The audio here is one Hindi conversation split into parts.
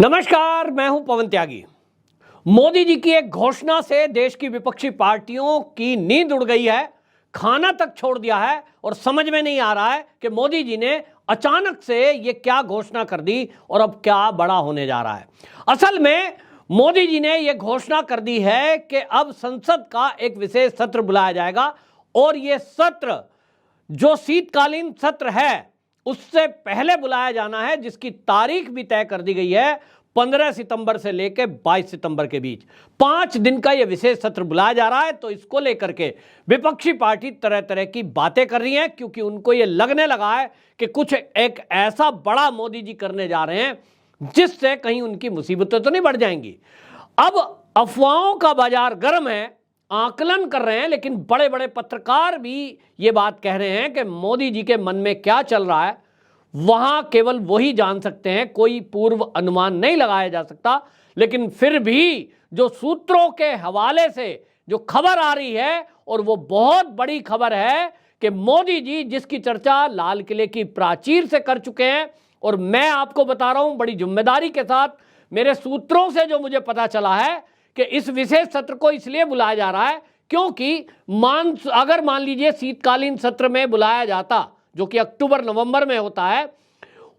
नमस्कार, मैं हूं पवन त्यागी। मोदी जी की एक घोषणा से देश की विपक्षी पार्टियों की नींद उड़ गई है, खाना तक छोड़ दिया है और समझ में नहीं आ रहा है कि मोदी जी ने अचानक से ये क्या घोषणा कर दी और अब क्या बड़ा होने जा रहा है। असल में मोदी जी ने ये घोषणा कर दी है कि अब संसद का एक विशेष सत्र बुलाया जाएगा और ये सत्र जो शीतकालीन सत्र है उससे पहले बुलाया जाना है, जिसकी तारीख भी तय कर दी गई है 15 सितंबर से लेकर 22 सितंबर के बीच 5 दिन का यह विशेष सत्र बुलाया जा रहा है। तो इसको लेकर के विपक्षी पार्टी तरह तरह की बातें कर रही हैं, क्योंकि उनको यह लगने लगा है कि कुछ एक ऐसा बड़ा मोदी जी करने जा रहे हैं जिससे कहीं उनकी मुसीबतें तो नहीं बढ़ जाएंगी। अब अफवाहों का बाजार गर्म है, आकलन कर रहे हैं, लेकिन बड़े बड़े पत्रकार भी ये बात कह रहे हैं कि मोदी जी के मन में क्या चल रहा है वहां केवल वही जान सकते हैं, कोई पूर्व अनुमान नहीं लगाया जा सकता। लेकिन फिर भी जो सूत्रों के हवाले से जो खबर आ रही है, और वो बहुत बड़ी खबर है कि मोदी जी जिसकी चर्चा लाल किले की प्राचीर से कर चुके हैं, और मैं आपको बता रहा हूं बड़ी जिम्मेदारी के साथ, मेरे सूत्रों से जो मुझे पता चला है कि इस विशेष सत्र को इसलिए बुलाया जा रहा है क्योंकि अगर मान लीजिए शीतकालीन सत्र में बुलाया जाता, जो कि अक्टूबर नवंबर में होता है,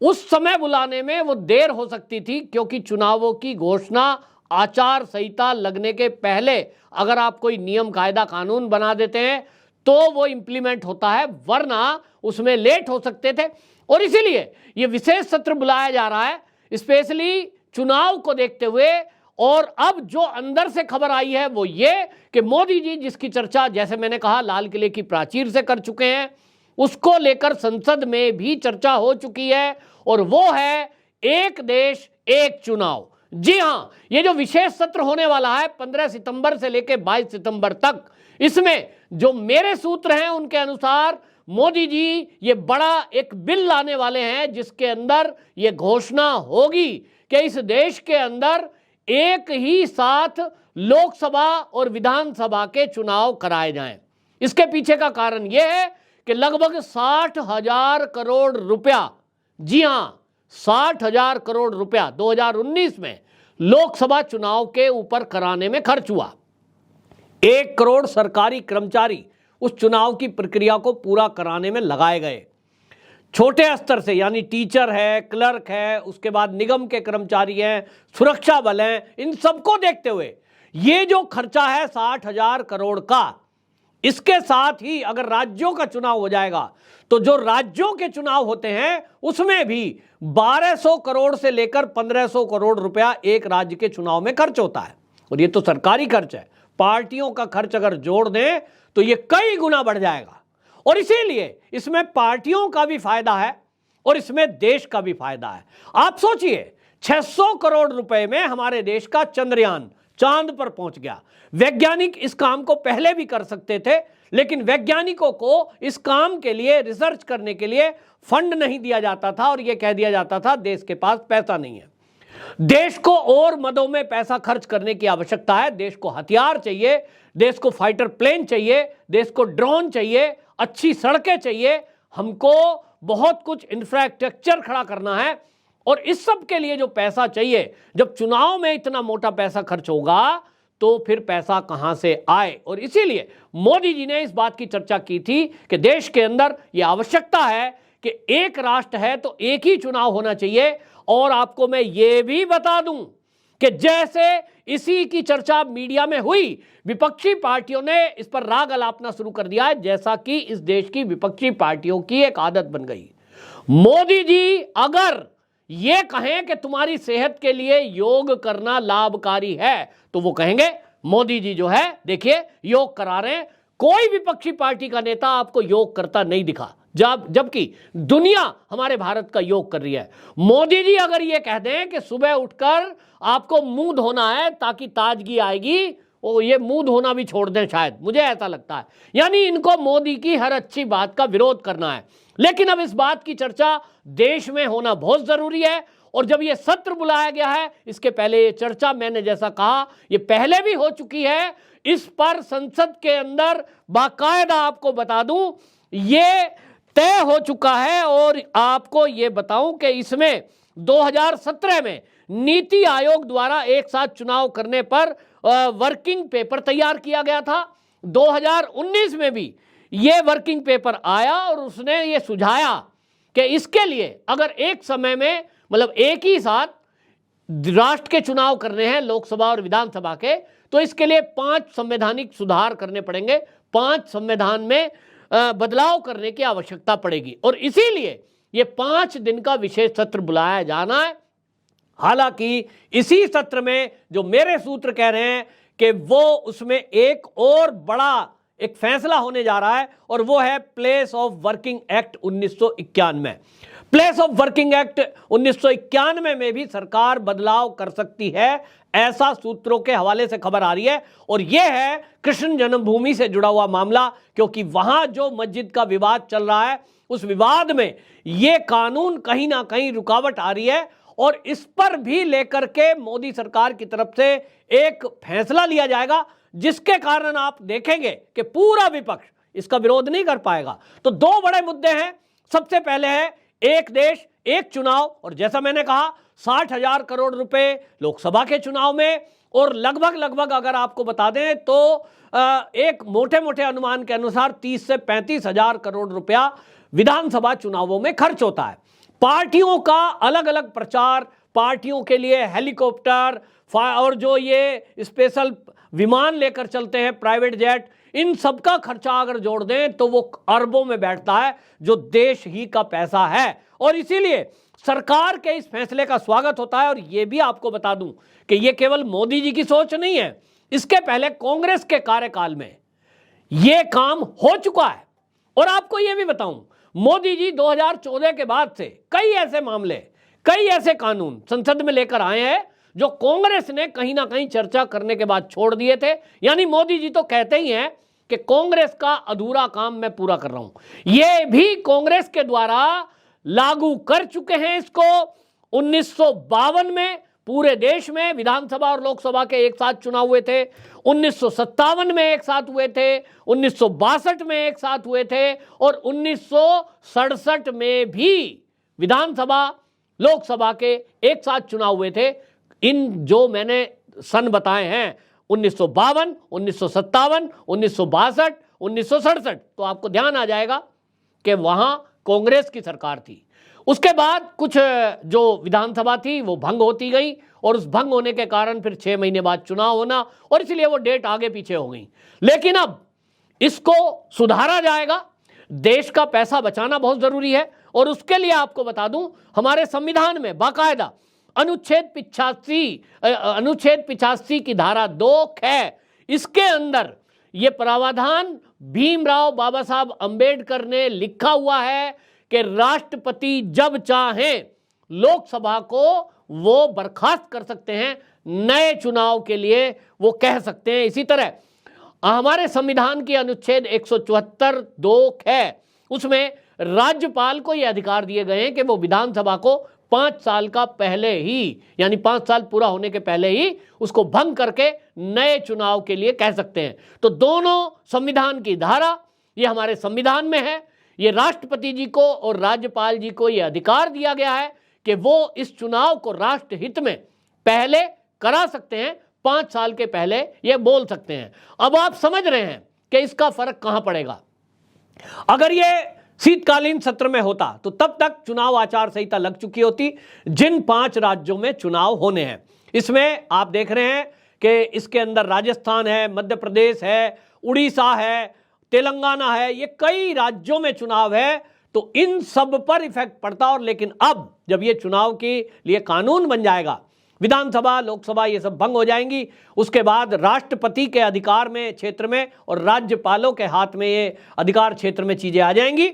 उस समय बुलाने में वो देर हो सकती थी, क्योंकि चुनावों की घोषणा आचार संहिता लगने के पहले अगर आप कोई नियम कायदा कानून बना देते हैं तो वो इंप्लीमेंट होता है, वरना उसमें लेट हो सकते थे। और इसीलिए ये विशेष सत्र बुलाया जा रहा है स्पेशली चुनाव को देखते हुए। और अब जो अंदर से खबर आई है वो ये कि मोदी जी जिसकी चर्चा, जैसे मैंने कहा, लाल किले की प्राचीर से कर चुके हैं, उसको लेकर संसद में भी चर्चा हो चुकी है, और वो है एक देश एक चुनाव। जी हां, ये जो विशेष सत्र होने वाला है 15 सितंबर से लेकर 22 सितंबर तक, इसमें जो मेरे सूत्र हैं उनके अनुसार मोदी जी ये बड़ा एक बिल लाने वाले हैं जिसके अंदर ये घोषणा होगी कि इस देश के अंदर एक ही साथ लोकसभा और विधानसभा के चुनाव कराए जाएं। इसके पीछे का कारण यह है कि लगभग 60,000 करोड़ रुपया, जी हां 60,000 करोड़ रुपया 2019 में लोकसभा चुनाव के ऊपर कराने में खर्च हुआ। 1 करोड़ सरकारी कर्मचारी उस चुनाव की प्रक्रिया को पूरा कराने में लगाए गए। छोटे स्तर से, यानी टीचर है, क्लर्क है, उसके बाद निगम के कर्मचारी हैं, सुरक्षा बल हैं, इन सबको देखते हुए ये जो खर्चा है 60,000 करोड़ का, इसके साथ ही अगर राज्यों का चुनाव हो जाएगा तो जो राज्यों के चुनाव होते हैं उसमें भी 1200 करोड़ से लेकर 1500 करोड़ रुपया एक राज्य के चुनाव में खर्च होता है। और ये तो सरकारी खर्च है, पार्टियों का खर्च अगर जोड़ दें तो ये कई गुना बढ़ जाएगा। और इसीलिए इसमें पार्टियों का भी फायदा है और इसमें देश का भी फायदा है। आप सोचिए, 600 करोड़ रुपए में हमारे देश का चंद्रयान चांद पर पहुंच गया। वैज्ञानिक इस काम को पहले भी कर सकते थे, लेकिन वैज्ञानिकों को इस काम के लिए, रिसर्च करने के लिए फंड नहीं दिया जाता था, और यह कह दिया जाता था देश के पास पैसा नहीं है। देश को और मदों में पैसा खर्च करने की आवश्यकता है। देश को हथियार चाहिए, देश को फाइटर प्लेन चाहिए, देश को ड्रोन चाहिए, अच्छी सड़कें चाहिए, हमको बहुत कुछ इंफ्रास्ट्रक्चर खड़ा करना है। और इस सब के लिए जो पैसा चाहिए, जब चुनाव में इतना मोटा पैसा खर्च होगा तो फिर पैसा कहां से आए। और इसीलिए मोदी जी ने इस बात की चर्चा की थी कि देश के अंदर यह आवश्यकता है कि एक राष्ट्र है तो एक ही चुनाव होना चाहिए। और आपको मैं ये भी बता दूं कि जैसे इसी की चर्चा मीडिया में हुई, विपक्षी पार्टियों ने इस पर राग अलापना शुरू कर दिया है, जैसा कि इस देश की विपक्षी पार्टियों की एक आदत बन गई। मोदी जी अगर ये कहें कि तुम्हारी सेहत के लिए योग करना लाभकारी है, तो वो कहेंगे मोदी जी जो है देखिए योग करा रहे हैं। कोई विपक्षी पार्टी का नेता आपको योग करता नहीं दिखा, जबकि दुनिया हमारे भारत का योग कर रही है। मोदी जी अगर ये कह दें कि सुबह उठकर आपको मुंह धोना है ताकि ताजगी आएगी, वो ये मुंह धोना भी छोड़ दें शायद, मुझे ऐसा लगता है। यानी इनको मोदी की हर अच्छी बात का विरोध करना है। लेकिन अब इस बात की चर्चा देश में होना बहुत जरूरी है, और जब ये सत्र बुलाया गया है, इसके पहले ये चर्चा, मैंने जैसा कहा, ये पहले भी हो चुकी है। इस पर संसद के अंदर बाकायदा आपको बता दूं ये तय हो चुका है। और आपको ये बताऊं कि इसमें 2017 में नीति आयोग द्वारा एक साथ चुनाव करने पर वर्किंग पेपर तैयार किया गया था। 2019 में भी यह वर्किंग पेपर आया और उसने ये सुझाया कि इसके लिए अगर एक समय में मतलब एक ही साथ राष्ट्र के चुनाव करने हैं, लोकसभा और विधानसभा के, तो इसके लिए 5 संवैधानिक सुधार करने पड़ेंगे, 5 संविधान में बदलाव करने की आवश्यकता पड़ेगी और इसीलिए ये 5 दिन का विशेष सत्र बुलाया जाना है। हालांकि इसी सत्र में जो मेरे सूत्र कह रहे हैं कि वो उसमें एक और बड़ा एक फैसला होने जा रहा है और वो है place of working act 1991। Place of working act 1991 में भी सरकार बदलाव कर सकती है, ऐसा सूत्रों के हवाले से खबर आ रही है। और यह है कृष्ण जन्मभूमि से जुड़ा हुआ मामला, क्योंकि वहां जो मस्जिद का विवाद चल रहा है उस विवाद में यह कानून कहीं ना कहीं रुकावट आ रही है और इस पर भी लेकर के मोदी सरकार की तरफ से एक फैसला लिया जाएगा, जिसके कारण आप देखेंगे कि पूरा विपक्ष इसका विरोध नहीं कर पाएगा। तो 2 बड़े मुद्दे हैं। सबसे पहले है एक देश एक चुनाव, और जैसा मैंने कहा 60,000 करोड़ रुपए लोकसभा के चुनाव में, और लगभग अगर आपको बता दें तो एक मोटे मोटे अनुमान के अनुसार 30 से 35,000 करोड़ रुपया विधानसभा चुनावों में खर्च होता है। पार्टियों का अलग अलग प्रचार, पार्टियों के लिए हेलीकॉप्टर और जो ये स्पेशल विमान लेकर चलते हैं प्राइवेट जेट, इन सब का खर्चा अगर जोड़ दें तो वो अरबों में बैठता है, जो देश ही का पैसा है। और इसीलिए सरकार के इस फैसले का स्वागत होता है। और ये भी आपको बता दूं कि ये केवल मोदी जी की सोच नहीं है, इसके पहले कांग्रेस के कार्यकाल में ये काम हो चुका है। और आपको ये भी बताऊं, मोदी जी 2014 के बाद से कई ऐसे मामले, कई ऐसे कानून संसद में लेकर आए हैं जो कांग्रेस ने कहीं ना कहीं चर्चा करने के बाद छोड़ दिए थे। यानी मोदी जी तो कहते ही हैं कि कांग्रेस का अधूरा काम मैं पूरा कर रहा हूं। ये भी कांग्रेस के द्वारा लागू कर चुके हैं इसको। 1952 में पूरे देश में विधानसभा और लोकसभा के एक साथ चुनाव हुए थे, 1957 में एक साथ हुए थे, 1962 में एक साथ हुए थे और 1967 में भी विधानसभा लोकसभा के एक साथ चुनाव हुए थे। इन जो मैंने सन बताए हैं 1952, 1957, 1962, 1967, तो आपको ध्यान आ जाएगा कि वहां कांग्रेस की सरकार थी। उसके बाद कुछ जो विधानसभा थी वो भंग होती गई और उस भंग होने के कारण फिर 6 महीने बाद चुनाव होना और इसलिए वो डेट आगे पीछे हो गई। लेकिन अब इसको सुधारा जाएगा। देश का पैसा बचाना बहुत जरूरी है और उसके लिए आपको बता दूं, हमारे संविधान में बाकायदा अनुच्छेद 85 की धारा 2 है, इसके अंदर यह प्रावधान भीमराव बाबा साहब अंबेडकर ने लिखा हुआ है कि राष्ट्रपति जब चाहें लोकसभा को वो बर्खास्त कर सकते हैं, नए चुनाव के लिए वो कह सकते हैं। इसी तरह हमारे संविधान की अनुच्छेद 174(2) है, उसमें राज्यपाल को यह अधिकार दिए गए हैं कि वो विधानसभा को 5 साल का पहले ही, यानी 5 साल पूरा होने के पहले ही उसको भंग करके नए चुनाव के लिए कह सकते हैं। तो दोनों संविधान की धारा ये हमारे संविधान में है। ये राष्ट्रपति जी को और राज्यपाल जी को यह अधिकार दिया गया है कि वो इस चुनाव को राष्ट्रहित में पहले करा सकते हैं, 5 साल के पहले ये बोल सकते हैं। अब आप समझ रहे हैं कि इसका फर्क कहां पड़ेगा। अगर ये शीतकालीन सत्र में होता तो तब तक चुनाव आचार संहिता लग चुकी होती, जिन 5 राज्यों में चुनाव होने हैं। इसमें आप देख रहे हैं कि इसके अंदर राजस्थान है, मध्य प्रदेश है, उड़ीसा है, तेलंगाना है, ये कई राज्यों में चुनाव है, तो इन सब पर इफेक्ट पड़ता। और लेकिन अब जब ये चुनाव के लिए कानून बन जाएगा, विधानसभा लोकसभा ये सब भंग हो जाएंगी, उसके बाद राष्ट्रपति के अधिकार में क्षेत्र में और राज्यपालों के हाथ में ये अधिकार क्षेत्र में चीजें आ जाएंगी।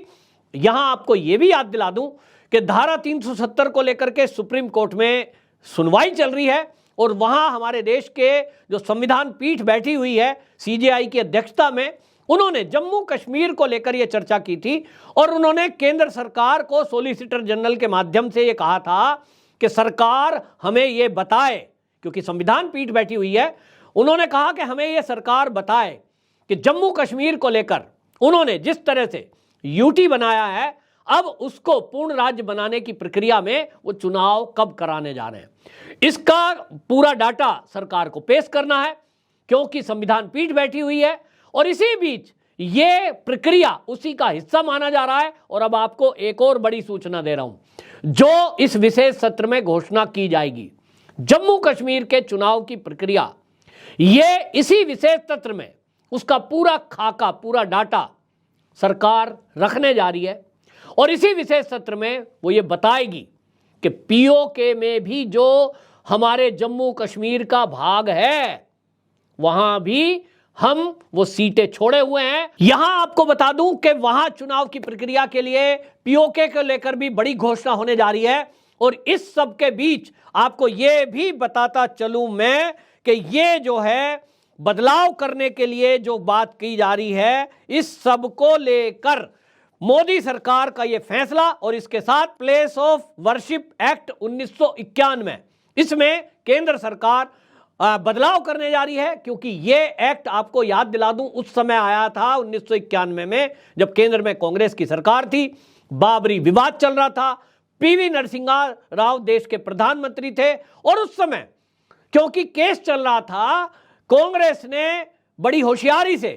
यहां आपको ये भी याद दिला दूं कि धारा 370 को लेकर के सुप्रीम कोर्ट में सुनवाई चल रही है और वहां हमारे देश के जो संविधान पीठ बैठी हुई है CJI की अध्यक्षता में, उन्होंने जम्मू कश्मीर को लेकर यह चर्चा की थी और उन्होंने केंद्र सरकार को सॉलिसिटर जनरल के माध्यम से यह कहा था कि सरकार हमें यह बताए, क्योंकि संविधान पीठ बैठी हुई है, उन्होंने कहा कि हमें यह सरकार बताए कि जम्मू कश्मीर को लेकर उन्होंने जिस तरह से यूटी बनाया है, अब उसको पूर्ण राज्य बनाने की प्रक्रिया में वो चुनाव कब कराने जा रहे हैं, इसका पूरा डाटा सरकार को पेश करना है, क्योंकि संविधान पीठ बैठी हुई है और इसी बीच ये प्रक्रिया उसी का हिस्सा माना जा रहा है। और अब आपको एक और बड़ी सूचना दे रहा हूं, जो इस विशेष सत्र में घोषणा की जाएगी, जम्मू कश्मीर के चुनाव की प्रक्रिया, ये इसी विशेष सत्र में उसका पूरा खाका, पूरा डाटा सरकार रखने जा रही है। और इसी विशेष सत्र में वो ये बताएगी कि पीओके में भी जो हमारे जम्मू कश्मीर का भाग है, वहां भी हम वो सीटें छोड़े हुए हैं। यहां आपको बता दूं कि वहां चुनाव की प्रक्रिया के लिए पीओके को लेकर भी बड़ी घोषणा होने जा रही है। और इस सब के बीच आपको यह भी बताता चलूं मैं कि ये जो है बदलाव करने के लिए जो बात की जा रही है, इस सब को लेकर मोदी सरकार का यह फैसला और इसके साथ प्लेस ऑफ वर्शिप एक्ट 1991, इसमें केंद्र सरकार बदलाव करने जा रही है। क्योंकि यह एक्ट आपको याद दिला दूं, उस समय आया था 1991 में, जब केंद्र में कांग्रेस की सरकार थी, बाबरी विवाद चल रहा था, पीवी नरसिम्हा राव देश के प्रधानमंत्री थे और उस समय क्योंकि केस चल रहा था, कांग्रेस ने बड़ी होशियारी से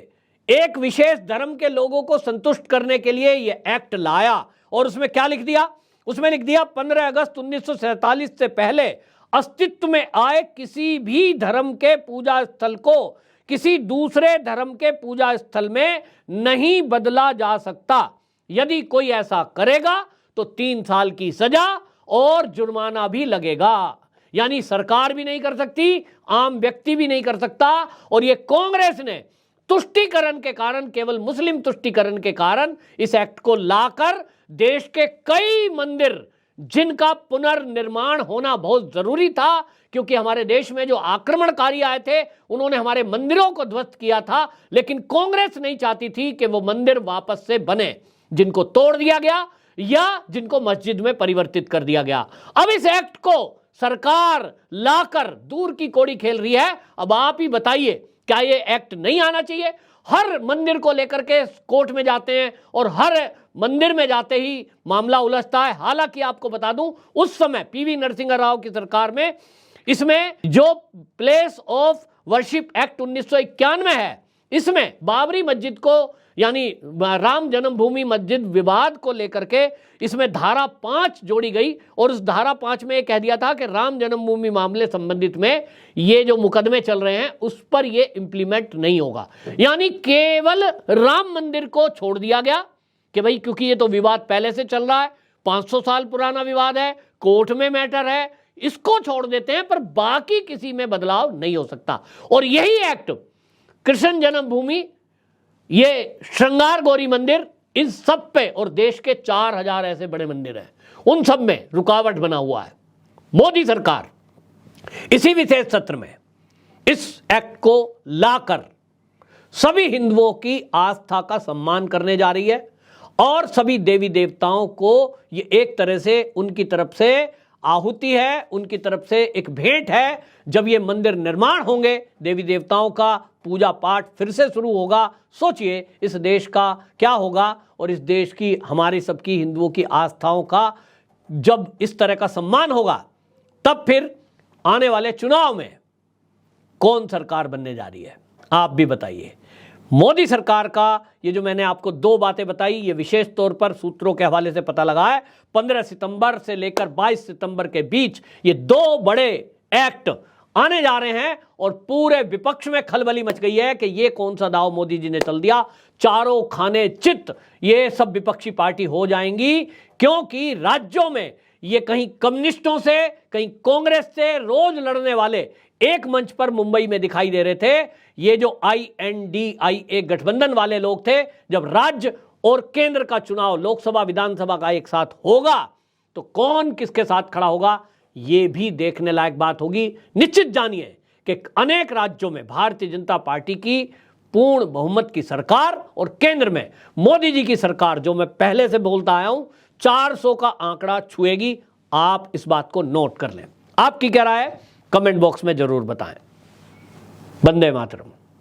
एक विशेष धर्म के लोगों को संतुष्ट करने के लिए यह एक्ट लाया। और उसमें क्या लिख दिया? उसमें लिख दिया 15 अगस्त 1947 से पहले अस्तित्व में आए किसी भी धर्म के पूजा स्थल को किसी दूसरे धर्म के पूजा स्थल में नहीं बदला जा सकता। यदि कोई ऐसा करेगा तो 3 साल की सजा और जुर्माना भी लगेगा। यानी सरकार भी नहीं कर सकती, आम व्यक्ति भी नहीं कर सकता। और ये कांग्रेस ने तुष्टीकरण के कारण, केवल मुस्लिम तुष्टीकरण के कारण इस एक्ट को लाकर देश के कई मंदिर जिनका पुनर्निर्माण होना बहुत जरूरी था, क्योंकि हमारे देश में जो आक्रमणकारी आए थे उन्होंने हमारे मंदिरों को ध्वस्त किया था, लेकिन कांग्रेस नहीं चाहती थी कि वो मंदिर वापस से बने, जिनको तोड़ दिया गया या जिनको मस्जिद में परिवर्तित कर दिया गया। अब इस एक्ट को सरकार लाकर दूर की कौड़ी खेल रही है। अब आप ही बताइए, क्या ये एक्ट नहीं आना चाहिए? हर मंदिर को लेकर के कोर्ट में जाते हैं और हर मंदिर में जाते ही मामला उलझता है। हालांकि आपको बता दूं, उस समय पीवी नरसिम्हा राव की सरकार में इसमें जो प्लेस ऑफ वर्शिप एक्ट 1991 है, इसमें बाबरी मस्जिद को यानी राम जन्मभूमि मस्जिद विवाद को लेकर के इसमें धारा 5 जोड़ी गई और उस धारा 5 में कह दिया था कि राम जन्मभूमि मामले संबंधित में ये जो मुकदमे चल रहे हैं उस पर ये इंप्लीमेंट नहीं होगा। यानी केवल राम मंदिर को छोड़ दिया गया कि भाई क्योंकि ये तो विवाद पहले से चल रहा है, 500 साल पुराना विवाद है, कोर्ट में मैटर है, इसको छोड़ देते हैं, पर बाकी किसी में बदलाव नहीं हो सकता। और यही एक्ट कृष्ण जन्मभूमि, ये श्रृंगार गौरी मंदिर, इन सब पे और देश के 4000 ऐसे बड़े मंदिर हैं, उन सब में रुकावट बना हुआ है। मोदी सरकार इसी विशेष सत्र में इस एक्ट को लाकर सभी हिंदुओं की आस्था का सम्मान करने जा रही है और सभी देवी देवताओं को ये एक तरह से उनकी तरफ से आहुति है, उनकी तरफ से एक भेंट है। जब ये मंदिर निर्माण होंगे, देवी देवताओं का पूजा पाठ फिर से शुरू होगा, सोचिए इस देश का क्या होगा। और इस देश की, हमारी सबकी हिंदुओं की आस्थाओं का जब इस तरह का सम्मान होगा, तब फिर आने वाले चुनाव में कौन सरकार बनने जा रही है, आप भी बताइए। मोदी सरकार का ये जो मैंने आपको 2 बातें बताई, ये विशेष तौर पर सूत्रों के हवाले से पता लगा है। 15 सितंबर से लेकर 22 सितंबर के बीच ये 2 बड़े एक्ट आने जा रहे हैं और पूरे विपक्ष में खलबली मच गई है कि ये कौन सा दाव मोदी जी ने चल दिया। चारों खाने चित ये सब विपक्षी पार्टी हो जाएंगी, क्योंकि राज्यों में ये कहीं कम्युनिस्टों से, कहीं कांग्रेस से रोज लड़ने वाले एक मंच पर मुंबई में दिखाई दे रहे थे। ये जो INDIA गठबंधन वाले लोग थे, जब राज्य और केंद्र का चुनाव, लोकसभा विधानसभा का एक साथ होगा, तो कौन किसके साथ खड़ा होगा, ये भी देखने लायक बात होगी। निश्चित जानिए कि अनेक राज्यों में भारतीय जनता पार्टी की पूर्ण बहुमत की सरकार और केंद्र में मोदी जी की सरकार, जो मैं पहले से बोलता आया हूं, 400 का आंकड़ा छुएगी। आप इस बात को नोट कर लें। आपकी क्या राय है, कमेंट बॉक्स में जरूर बताएं। वंदे मातरम।